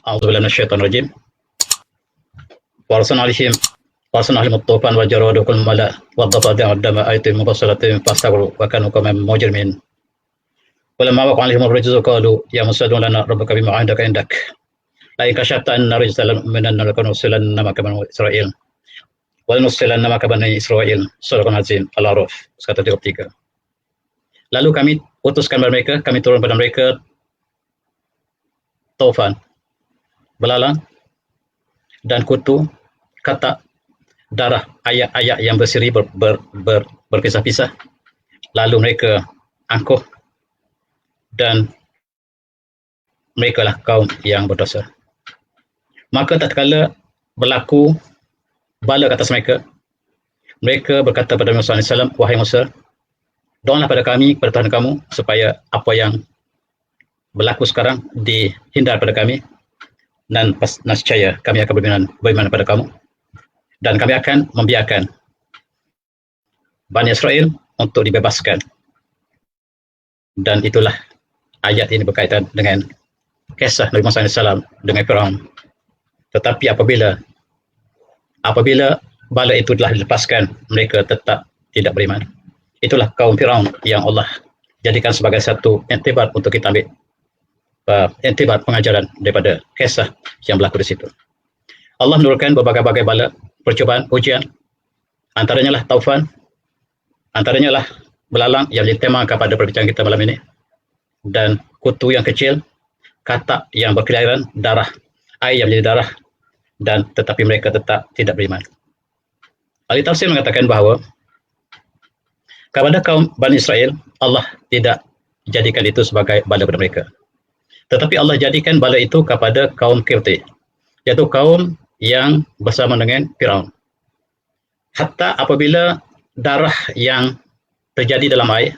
A'udzubillahi minasyaitonir rajim. Wa arsalna alaihim at-tufan wa jarada kull mala wa dhafad'a ad-dama ayatin mufassalatin fastaghfiru wa kanu qauman mujrimin. Walamma waqa alaihim ar-rijzu qalu ya Musa ud'u lana rabbaka bima 'indaka indak. La in kashafta anna rijzalan minan lanusallanna maka bani Israil. Wa lanusallanna maka bani Israil. Surah Al-Azim Al-A'raf ayat 33. Lalu kami utuskan kepada mereka, kami turun pada mereka taufan, belalang dan kutu, katak, darah, ayak-ayak yang berseri berpisah-pisah. Lalu mereka angkuh dan mereka lah kaum yang berdosa. Maka tak kala berlaku bala ke atas mereka, mereka berkata kepada Musa AS, wahai Musa, doalah pada kami, kepada Tuhan kamu, supaya apa yang berlaku sekarang dihindar pada kami, dan nascaya kami akan beriman pada kamu, dan kami akan membiarkan Bani Israel untuk dibebaskan. Dan itulah ayat ini berkaitan dengan kisah Nabi Musa AS dengan Firaun. Tetapi apabila bala itu telah dilepaskan, mereka tetap tidak beriman. Itulah kaum Firaun yang Allah jadikan sebagai satu iktibar untuk kita ambil iktibar pengajaran daripada kisah yang berlaku di situ. Allah menurunkan berbagai-bagai bala, percubaan, ujian. Antaranya lah taufan, antaranya lah belalang yang menjadi tema kepada perbincangan kita malam ini, dan kutu yang kecil, katak yang berkeliaran, darah, air yang menjadi darah, dan tetapi mereka tetap tidak beriman. Ahli tafsir mengatakan bahawa kepada kaum Bani Israel, Allah tidak jadikan itu sebagai bala kepada mereka. Tetapi Allah jadikan bala itu kepada kaum Qibti, iaitu kaum yang bersama dengan Firaun. Hatta apabila darah yang terjadi dalam air,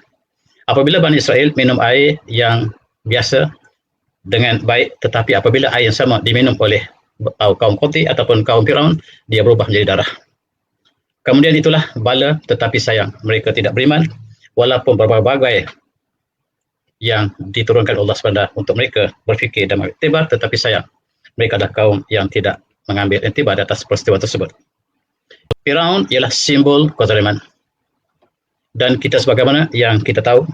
apabila Bani Israel minum air yang biasa dengan baik, tetapi apabila air yang sama diminum oleh kaum Qibti ataupun kaum Firaun, dia berubah menjadi darah. Kemudian itulah bala, tetapi sayang mereka tidak beriman, walaupun berbagai yang diturunkan Allah SWT untuk mereka berfikir dan iktibar, tetapi sayang mereka adalah kaum yang tidak mengambil iktibar di atas peristiwa tersebut. Firaun ialah simbol kezaliman, dan kita sebagaimana yang kita tahu,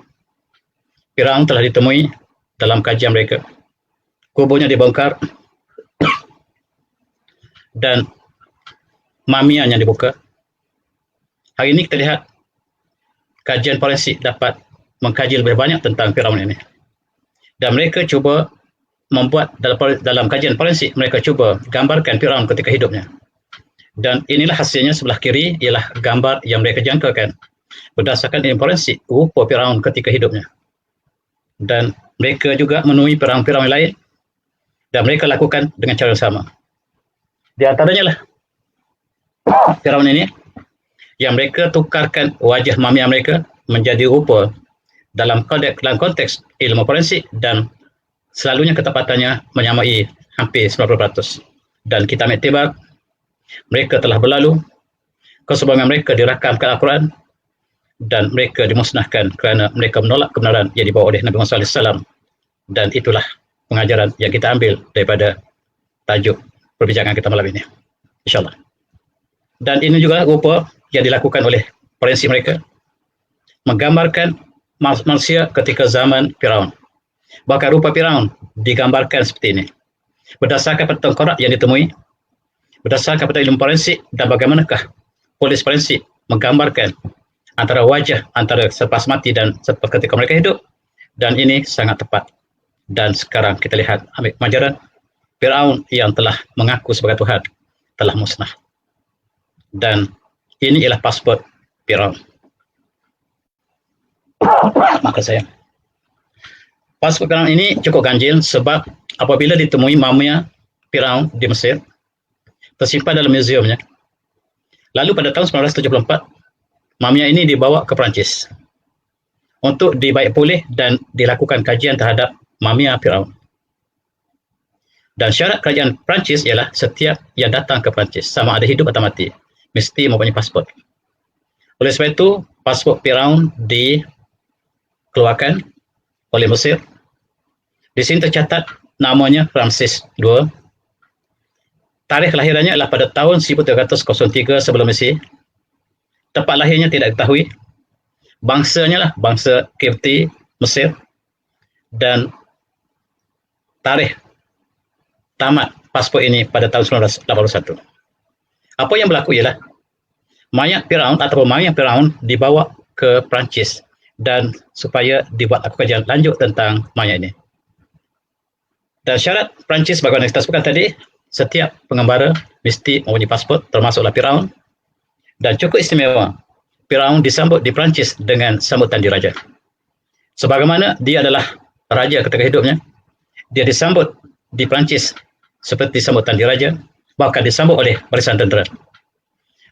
Firaun telah ditemui dalam kajian mereka, kuburnya dibongkar dan mamianya dibuka. Hari ini kita lihat kajian forensik dapat mengkaji lebih banyak tentang Firaun ini, dan mereka cuba membuat dalam kajian forensik, mereka cuba gambarkan Firaun ketika hidupnya, dan inilah hasilnya. Sebelah kiri ialah gambar yang mereka jangkakan berdasarkan ilmu forensik rupa Firaun ketika hidupnya, dan mereka juga menemui Firaun lain dan mereka lakukan dengan cara yang sama. Di antaranya lah Firaun ini yang mereka tukarkan wajah mamia mereka menjadi rupa dalam konteks ilmu forensik, dan selalunya ketepatannya menyamai hampir 90%. Dan kita iktibar mereka telah berlalu, kesebangan mereka dirakamkan Al-Quran, dan mereka dimusnahkan kerana mereka menolak kebenaran yang dibawa oleh Nabi Muhammad SAW. Dan itulah pengajaran yang kita ambil daripada tajuk perbincangan kita malam ini, insyaAllah. Dan ini juga rupa yang dilakukan oleh forensik mereka, menggambarkan manusia ketika zaman Firaun. Bahkan rupa Firaun digambarkan seperti ini, berdasarkan pada tengkorak yang ditemui, berdasarkan pada ilmu forensik, dan bagaimanakah polis forensik menggambarkan antara wajah antara selepas mati dan ketika mereka hidup. Dan ini sangat tepat. Dan sekarang kita lihat ambil pelajaran, Firaun yang telah mengaku sebagai Tuhan telah musnah, dan ini ialah pasport Firaun. Maka saya, pasport Firaun ini cukup ganjil, sebab apabila ditemui mamia Firaun di Mesir, tersimpan dalam museumnya. Lalu pada tahun 1974, mamia ini dibawa ke Perancis untuk dibaik pulih dan dilakukan kajian terhadap mamia Firaun. Dan syarat kerajaan Perancis ialah setiap yang datang ke Perancis, sama ada hidup atau mati, mesti mempunyai pasport. Oleh sebab itu, pasport Firaun dikeluarkan oleh Mesir. Di sini tercatat namanya Ramses II, Tarikh kelahirannya adalah pada tahun 1303 sebelum Mesih. Tempat lahirnya tidak diketahui. Bangsanya lah bangsa Kipti, Mesir. Dan tarikh tamat pasport ini pada tahun 1981. Apa yang berlaku ialah mayat Firaun ataupun mayat Firaun dibawa ke Perancis dan supaya dibuat kajian lanjut tentang mayat ini. Dan syarat Perancis bagaimana kita sebutkan tadi, setiap pengembara mesti mempunyai pasport termasuklah Firaun, dan cukup istimewa Firaun disambut di Perancis dengan sambutan diraja. Sebagaimana dia adalah raja ketika hidupnya, dia disambut di Perancis seperti sambutan diraja, bahkan disambut oleh barisan tentera.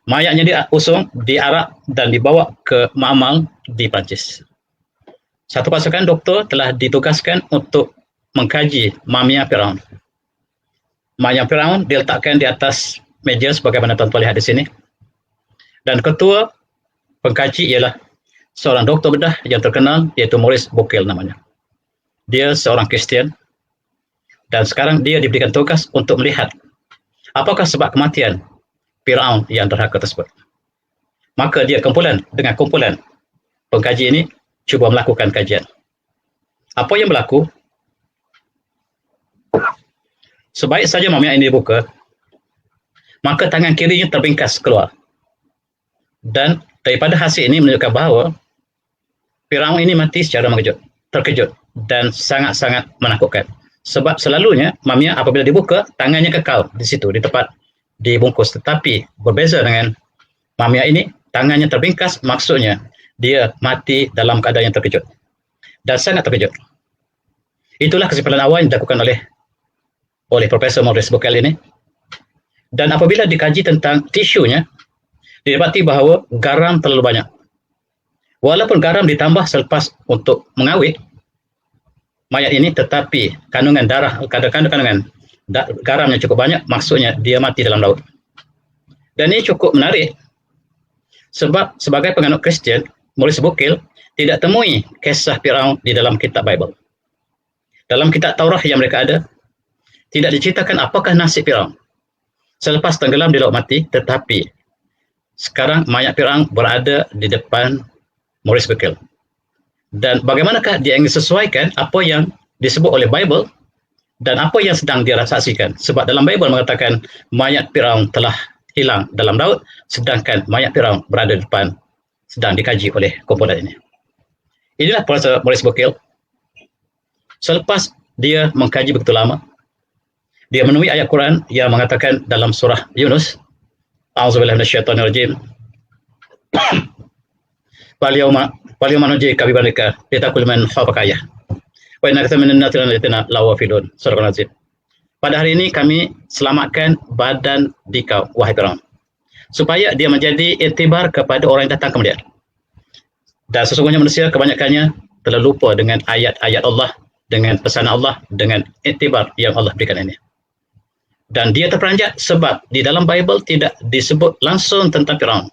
Mayatnya diusung, diarak dan dibawa ke Ma'amal di Perancis. Satu pasukan doktor telah ditugaskan untuk mengkaji mumia Firaun. Mumia Firaun diletakkan di atas meja sebagaimana tuan-tuan lihat di sini. Dan ketua pengkaji ialah seorang doktor bedah yang terkenal, iaitu Maurice Bucaille namanya. Dia seorang Kristian dan sekarang dia diberikan tugas untuk melihat apakah sebab kematian Firaun yang derhaka tersebut. Maka dia dengan kumpulan pengkaji ini cuba melakukan kajian. Apa yang berlaku? Sebaik saja mumia ini dibuka, maka tangan kirinya terbingkas keluar. Dan daripada hasil ini menunjukkan bahawa Firaun ini mati secara terkejut dan sangat-sangat menakutkan. Sebab selalunya mumia apabila dibuka, tangannya kekal di situ, di tempat dibungkus. Tetapi berbeza dengan mumia ini, tangannya terbingkas, maksudnya dia mati dalam keadaan yang terkejut. Dan sangat terkejut. Itulah kesimpulan awal yang dilakukan oleh Profesor Maurice Bucaille ini. Dan apabila dikaji tentang tisunya, didapati bahawa garam terlalu banyak. Walaupun garam ditambah selepas untuk mengawet mayat ini, tetapi kandungan garamnya cukup banyak, maksudnya dia mati dalam laut. Dan ini cukup menarik sebab sebagai penganut Kristian, Maurice Bucaille tidak temui kisah Firaun di dalam kitab Bible. Dalam kitab Taurat yang mereka ada, tidak diceritakan apakah nasib Firaun selepas tenggelam di laut mati, tetapi sekarang mayat Firaun berada di depan Maurice Bucaille. Dan bagaimanakah dia ingin sesuaikan apa yang disebut oleh Bible dan apa yang sedang dia saksikan. Sebab dalam Bible mengatakan mayat Firaun telah hilang dalam laut, sedangkan mayat Firaun berada di depan, sedang dikaji oleh kumpulan ini. Inilah Profesor Maurice Bucaille. Selepas dia mengkaji begitu lama, dia menemui ayat Quran yang mengatakan dalam surah Yunus, A'udzubillahi minasyaitonirrajim. Falyawma nunjika bibanika litakul man khafaka ayah. Wa inna katsiran minan nasi lanatina lawafilun. Surah Al-Azim. Pada hari ini kami selamatkan badan dikau, wahai Firaun, supaya dia menjadi iktibar kepada orang yang datang kemudian. Dan sesungguhnya manusia kebanyakannya telah lupa dengan ayat-ayat Allah, dengan pesan Allah, dengan iktibar yang Allah berikan ini. Dan dia terperanjat sebab di dalam Bible tidak disebut langsung tentang Firaun.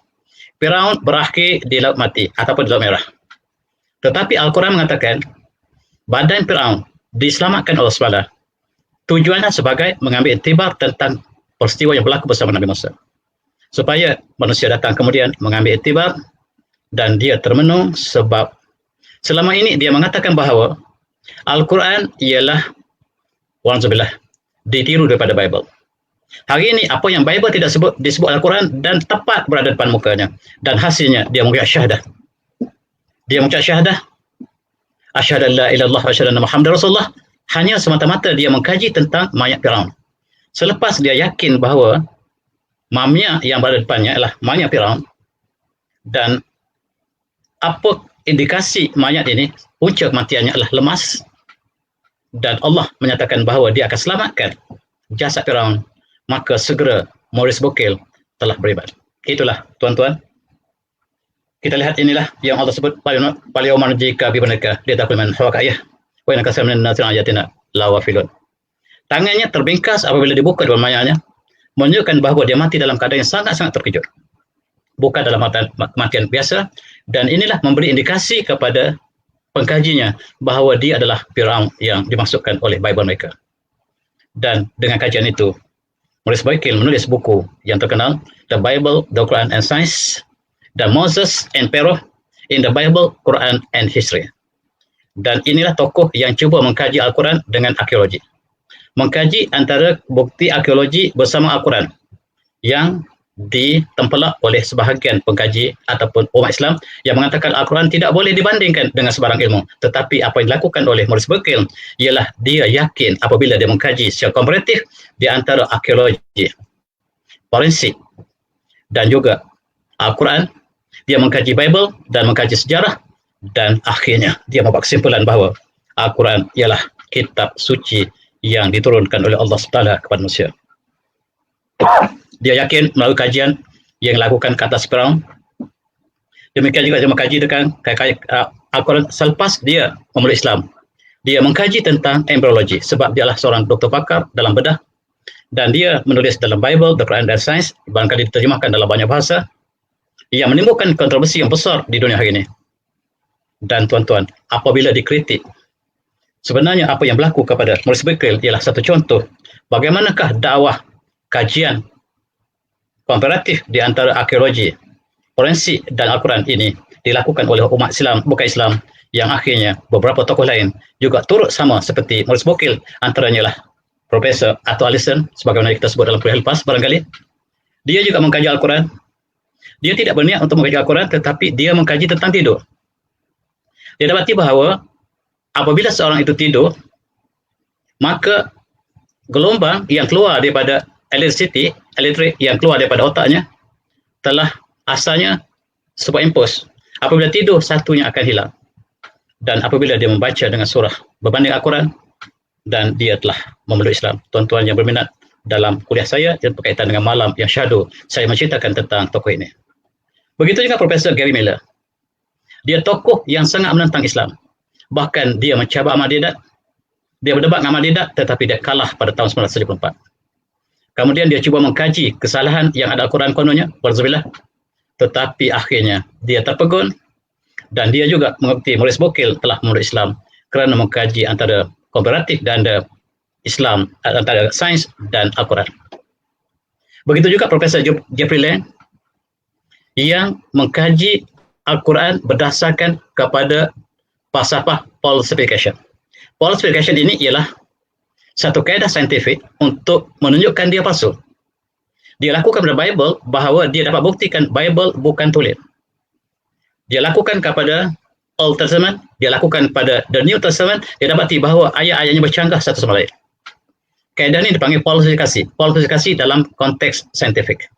Firaun berakhir di laut mati ataupun di laut merah. Tetapi Al-Quran mengatakan badan Firaun diselamatkan oleh Allah. Tujuannya sebagai mengambil iktibar tentang peristiwa yang berlaku bersama Nabi Musa. Supaya manusia datang kemudian mengambil iktibar dan dia termenung sebab selama ini dia mengatakan bahawa Al-Quran ialah walhamdulillah ditiru daripada Bible. Hari ini apa yang Bible tidak disebut Al-Quran dan tepat berada depan mukanya, dan hasilnya dia mengucap syahadah. Dia mengucap syahadah, asyhadu an la ilaha illallah wa asyhadu anna Muhammadar Rasulullah, hanya semata-mata dia mengkaji tentang mayat Firaun. Selepas dia yakin bahawa mumia yang berada depannya adalah mayat Firaun, dan apa indikasi mayat ini, punca kematiannya adalah lemas, dan Allah menyatakan bahawa dia akan selamatkan jasad Firaun, maka segera Maurice Bucaille telah beriman. Itulah tuan-tuan. Kita lihat inilah yang Allah sebut falyawma nunjika bibanika litakul man khafaka ayah wa inna katsiran minan nasi ayatina lawafilun. Tangannya terbingkas apabila dibuka dalam mayatnya, menunjukkan bahawa dia mati dalam keadaan yang sangat-sangat terkejut. Bukan dalam kematian biasa, dan inilah memberi indikasi kepada pengkajinya bahawa dia adalah Firaun yang dimaksudkan oleh Bible mereka. Dan dengan kajian itu, Maurice Bucaille menulis buku yang terkenal The Bible, The Quran and Science, dan Moses and Pharaoh in the Bible, Quran and History. Dan inilah tokoh yang cuba mengkaji Al-Quran dengan arkeologi. Mengkaji antara bukti arkeologi bersama Al-Quran yang ditempelak oleh sebahagian pengkaji ataupun umat Islam yang mengatakan Al-Quran tidak boleh dibandingkan dengan sebarang ilmu. Tetapi apa yang dilakukan oleh Maurice Bucaille ialah dia yakin apabila dia mengkaji secara komparatif di antara arkeologi, forensik dan juga Al-Quran, dia mengkaji Bible dan mengkaji sejarah, dan akhirnya dia membuat kesimpulan bahawa Al-Quran ialah kitab suci yang diturunkan oleh Allah SWT kepada manusia. Dia yakin melalui kajian yang dilakukan ke atas Firaun. Demikian juga dia mengkaji dengan Al-Quran selepas dia memeluk Islam. Dia mengkaji tentang embryologi sebab dia adalah seorang doktor pakar dalam bedah, dan dia menulis dalam Bible, The Quran dan Science, barangkali diterjemahkan dalam banyak bahasa, yang menimbulkan kontroversi yang besar di dunia hari ini. Dan tuan-tuan, apabila dikritik, sebenarnya apa yang berlaku kepada Maurice Bucaille ialah satu contoh bagaimanakah dakwah kajian komparatif di antara arkeologi, forensik dan Al-Quran ini dilakukan oleh umat Islam, bukan Islam, yang akhirnya beberapa tokoh lain juga turut sama seperti Maurice Bucaille, antaranya lah Profesor Arthur Allison, sebagaimana kita sebut dalam kuliah lepas barangkali. Dia juga mengkaji Al-Quran. Dia tidak berniat untuk mengkaji Al-Quran, tetapi dia mengkaji tentang tidur. Dia dapati bahawa apabila seorang itu tidur, maka gelombang yang keluar daripada elektrik yang keluar daripada otaknya telah asalnya sebuah impuls. Apabila tidur, satunya akan hilang. Dan apabila dia membaca dengan surah berbanding Al-Quran, dan dia telah memeluk Islam. Tuan-tuan yang berminat, dalam kuliah saya yang berkaitan dengan malam yang syahdu, saya menceritakan tentang tokoh ini. Begitu juga Profesor Gary Miller. Dia tokoh yang sangat menentang Islam. Bahkan dia mencabar Ahmadiyat. Dia berdebat dengan Ahmadiyat, tetapi dia kalah pada tahun 1974. Kemudian dia cuba mengkaji kesalahan yang ada Al-Quran kononnya, walzubillah, tetapi akhirnya dia terpegun, dan dia juga mengerti Maurice Bucaille telah memeluk Islam kerana mengkaji antara komparatif dan Islam, antara sains dan Al-Quran. Begitu juga Profesor Jeffrey Lang yang mengkaji Al-Quran berdasarkan kepada falsafah falsification. Falsification ini ialah satu kaedah saintifik untuk menunjukkan dia palsu. Dia lakukan pada Bible bahawa dia dapat buktikan Bible bukan tulis. Dia lakukan kepada Old Testament, dia lakukan pada The New Testament, dia dapati bahawa ayat-ayatnya bercanggah satu sama lain. Kaedah ini dipanggil falsifikasi. Falsifikasi dalam konteks saintifik.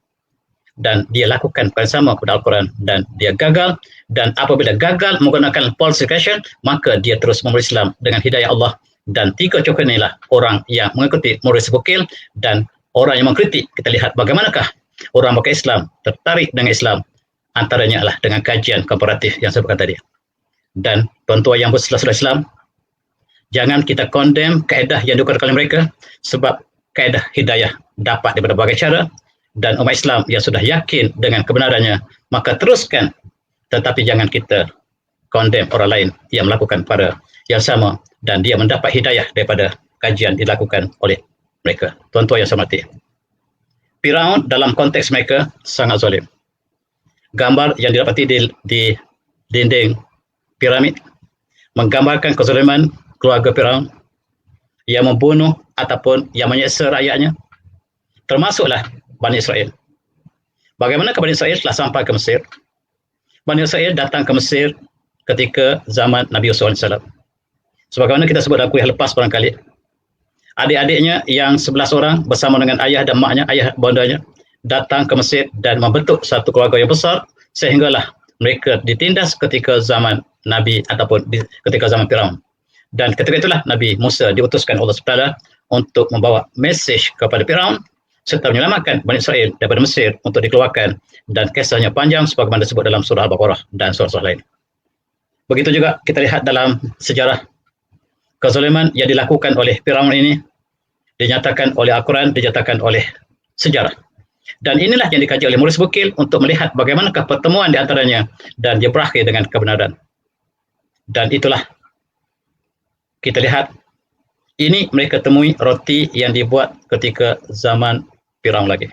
Dan dia lakukan perkara sama kepada Al-Quran, dan dia gagal. Dan apabila gagal menggunakan falsification, maka dia terus memeluk Islam dengan hidayah Allah. Dan tiga cokoh inilah orang yang mengikuti Maurice Bucaille, dan orang yang mengkritik. Kita lihat bagaimanakah orang bukan Islam tertarik dengan Islam, antaranya adalah dengan kajian komparatif yang saya sebutkan tadi. Dan tuan-tuan yang bersaudara Islam, jangan kita condemn kaedah yang digunakan oleh mereka, sebab kaedah hidayah dapat daripada berbagai cara, dan umat Islam yang sudah yakin dengan kebenarannya, maka teruskan, tetapi jangan kita condemn orang lain yang melakukan pada yang sama, dan dia mendapat hidayah daripada kajian dilakukan oleh mereka. Tuan-tuan yang saya hormati, Firaun dalam konteks mereka sangat zalim. Gambar yang didapati di dinding piramid menggambarkan kezaliman keluarga Firaun yang membunuh ataupun yang menyeksa rakyatnya, termasuklah Bani Israel. Bagaimana Bani Israel telah sampai ke Mesir? Bani Israel datang ke Mesir ketika zaman Nabi Yusuf AS. Sebagaimana kita sebut dalam kuliah lepas barangkali, adik-adiknya yang 11 orang bersama dengan ayah dan maknya, ayah bondanya, datang ke Mesir dan membentuk satu keluarga yang besar, sehinggalah mereka ditindas ketika zaman Nabi ataupun ketika zaman Firaun. Dan ketika itulah Nabi Musa diutuskan Allah SWT untuk membawa mesej kepada Firaun serta menyelamatkan Bani Israel daripada Mesir untuk dikeluarkan, dan kisahnya panjang sebagaimana disebut dalam surah Al-Baqarah dan surah-surah lain. Begitu juga kita lihat dalam sejarah kezaliman yang dilakukan oleh Firaun ini dinyatakan oleh Al-Quran, dinyatakan oleh sejarah. Dan inilah yang dikaji oleh Maurice Bucaille untuk melihat bagaimanakah pertemuan di antaranya, dan dia berakhir dengan kebenaran. Dan itulah kita lihat, ini mereka temui roti yang dibuat ketika zaman Firaun lagi.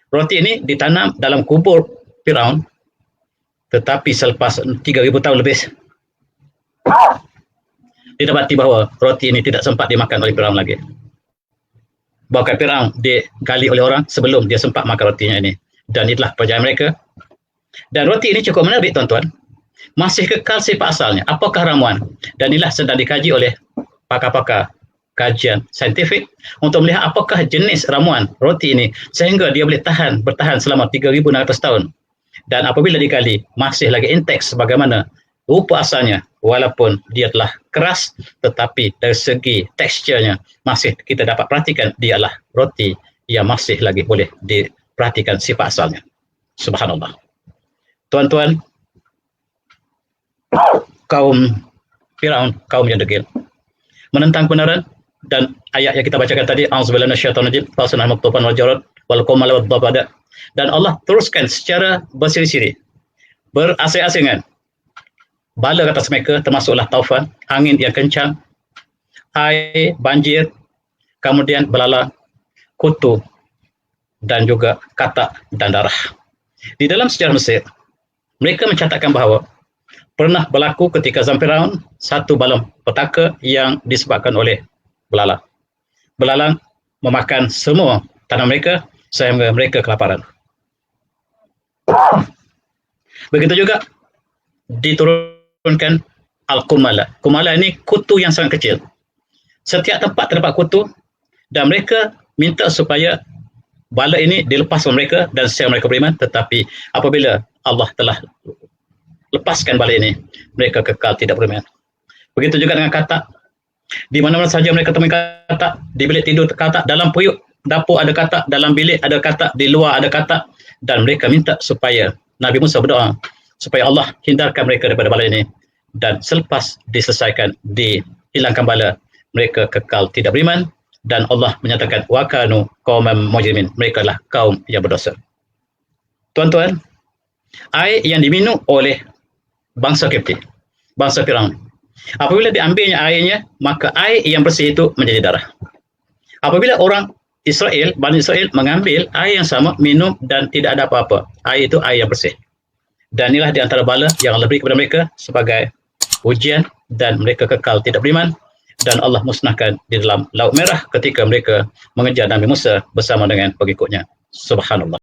Roti ini ditanam dalam kubur Firaun, tetapi selepas 3,000 tahun lebih didapati bahawa roti ini tidak sempat dimakan oleh Firaun lagi. Bahkan Firaun digali oleh orang sebelum dia sempat makan rotinya ini. Dan itulah perjalanan mereka. Dan roti ini cukup menarik, tuan-tuan. Masih kekal sifat asalnya. Apakah ramuan? Dan inilah sedang dikaji oleh pakar-pakar kajian saintifik untuk melihat apakah jenis ramuan roti ini sehingga dia boleh bertahan selama 3,600 tahun. Dan apabila digali, masih lagi intek sebagaimana rupa asalnya, walaupun dia telah keras, tetapi dari segi teksturnya masih kita dapat perhatikan dia adalah roti yang masih lagi boleh diperhatikan sifat asalnya. Subhanallah. Tuan-tuan, kaum Firaun, kaum yang degil, menentang kebenaran. Dan ayat yang kita bacakan tadi, auzubillahi minasyaitonir rajim, fasunal maktufan wal jarad wal qamal wad dabada. Dan Allah teruskan secara bersiri-siri, berasing-asingan bala atas mereka, termasuklah taufan, angin yang kencang, air, banjir, kemudian belalang, kutu, dan juga katak dan darah. Di dalam sejarah Mesir, mereka mencatatkan bahawa pernah berlaku ketika zaman Firaun satu bala petaka yang disebabkan oleh belalang. Belalang memakan semua tanah mereka sehingga mereka kelaparan. Begitu juga diturunkan al-kumala. Kumala ini kutu yang sangat kecil. Setiap tempat terdapat kutu dan mereka minta supaya bala ini dilepas oleh mereka dan secara mereka beriman, tetapi apabila Allah telah lepaskan bala ini, mereka kekal tidak beriman. Begitu juga dengan katak. Di mana-mana saja mereka temui katak, di bilik tidur katak, dalam periuk dapur ada katak, dalam bilik ada katak, di luar ada katak, dan mereka minta supaya Nabi Musa berdoa supaya Allah hindarkan mereka daripada bala ini, dan selepas diselesaikan, dihilangkan bala, mereka kekal tidak beriman, dan Allah menyatakan wa kanu qauman mujrimin, mereka adalah kaum yang berdosa. Tuan-tuan, air yang diminum oleh bangsa Kipti, bangsa Firaun, apabila diambilnya airnya, maka air yang bersih itu menjadi darah. Apabila orang Israel, Bani Israel mengambil air yang sama, minum dan tidak ada apa-apa, air itu air yang bersih. Dan inilah di antara bala yang Allah beri kepada mereka sebagai ujian, dan mereka kekal tidak beriman, dan Allah musnahkan di dalam Laut Merah ketika mereka mengejar Nabi Musa bersama dengan pengikutnya. Subhanallah.